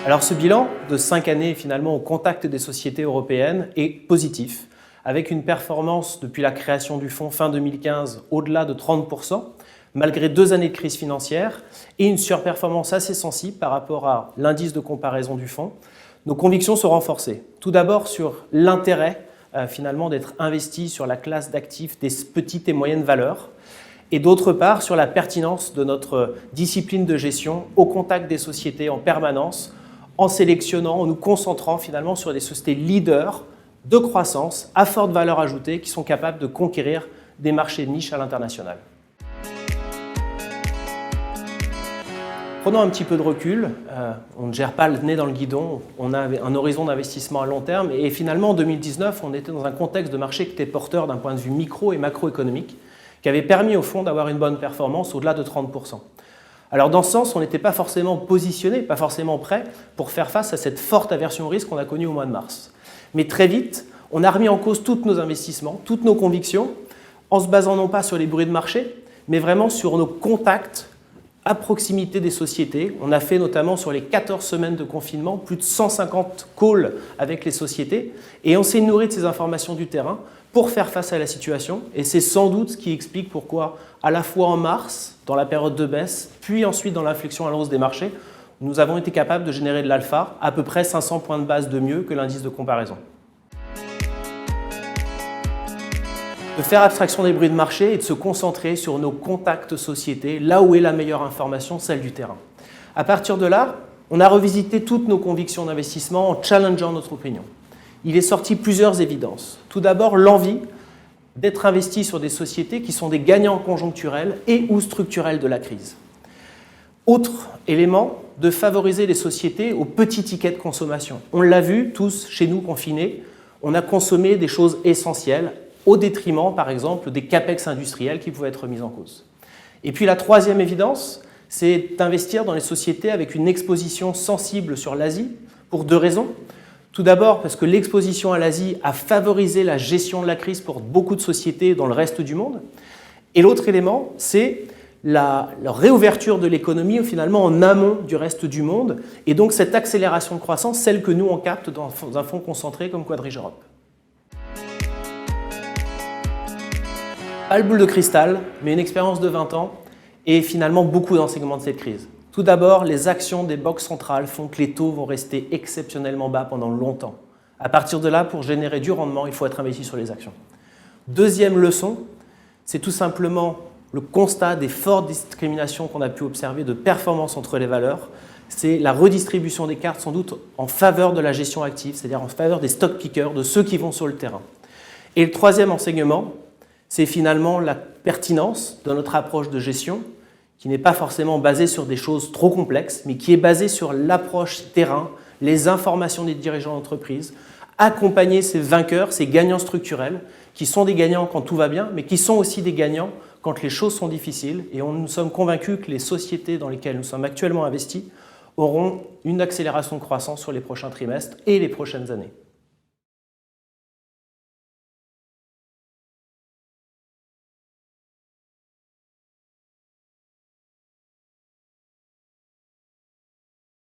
Alors ce bilan de 5 années finalement au contact des sociétés européennes est positif, avec une performance depuis la création du fonds fin 2015 au-delà de 30%, malgré 2 années de crise financière et une surperformance assez sensible par rapport à l'indice de comparaison du fonds. Nos convictions sont renforcées. Tout d'abord sur l'intérêt finalement d'être investi sur la classe d'actifs des petites et moyennes valeurs, et d'autre part sur la pertinence de notre discipline de gestion au contact des sociétés en permanence, en sélectionnant, en nous concentrant finalement sur des sociétés leaders de croissance à forte valeur ajoutée qui sont capables de conquérir des marchés de niche à l'international. Prenons un petit peu de recul, on ne gère pas le nez dans le guidon, on a un horizon d'investissement à long terme et finalement en 2019 on était dans un contexte de marché qui était porteur d'un point de vue micro et macroéconomique qui avait permis au fond d'avoir une bonne performance au-delà de 30%. Alors dans ce sens, on n'était pas forcément positionné, pas forcément prêt pour faire face à cette forte aversion au risque qu'on a connue au mois de mars. Mais très vite, on a remis en cause tous nos investissements, toutes nos convictions, en se basant non pas sur les bruits de marché, mais vraiment sur nos contacts à proximité des sociétés. On a fait notamment sur les 14 semaines de confinement plus de 150 calls avec les sociétés et on s'est nourri de ces informations du terrain pour faire face à la situation. Et c'est sans doute ce qui explique pourquoi, à la fois en mars, dans la période de baisse, puis ensuite dans l'inflexion à la hausse des marchés, nous avons été capables de générer de l'alpha à peu près 500 points de base de mieux que l'indice de comparaison. De faire abstraction des bruits de marché et de se concentrer sur nos contacts sociétés, là où est la meilleure information, celle du terrain. À partir de là, on a revisité toutes nos convictions d'investissement en challengeant notre opinion. Il est sorti plusieurs évidences. Tout d'abord, l'envie d'être investi sur des sociétés qui sont des gagnants conjoncturels et ou structurels de la crise. Autre élément, de favoriser les sociétés aux petits tickets de consommation. On l'a vu tous chez nous confinés, on a consommé des choses essentielles au détriment, par exemple, des capex industriels qui pouvaient être mis en cause. Et puis la troisième évidence, c'est d'investir dans les sociétés avec une exposition sensible sur l'Asie pour 2 raisons. Tout d'abord parce que l'exposition à l'Asie a favorisé la gestion de la crise pour beaucoup de sociétés dans le reste du monde. Et l'autre élément, c'est la réouverture de l'économie finalement en amont du reste du monde et donc cette accélération de croissance, celle que nous on capte dans un fonds concentré comme Quadrige Europe. Pas le boule de cristal, mais une expérience de 20 ans et finalement beaucoup d'enseignements de cette crise. Tout d'abord, les actions des banques centrales font que les taux vont rester exceptionnellement bas pendant longtemps. À partir de là, pour générer du rendement, il faut être investi sur les actions. Deuxième leçon, c'est tout simplement le constat des fortes discriminations qu'on a pu observer de performance entre les valeurs. C'est la redistribution des cartes sans doute en faveur de la gestion active, c'est-à-dire en faveur des stock pickers, de ceux qui vont sur le terrain. Et le troisième enseignement, c'est finalement la pertinence de notre approche de gestion qui n'est pas forcément basée sur des choses trop complexes, mais qui est basée sur l'approche terrain, les informations des dirigeants d'entreprise, accompagner ces vainqueurs, ces gagnants structurels, qui sont des gagnants quand tout va bien, mais qui sont aussi des gagnants quand les choses sont difficiles. Et nous sommes convaincus que les sociétés dans lesquelles nous sommes actuellement investis auront une accélération de croissance sur les prochains trimestres et les prochaines années.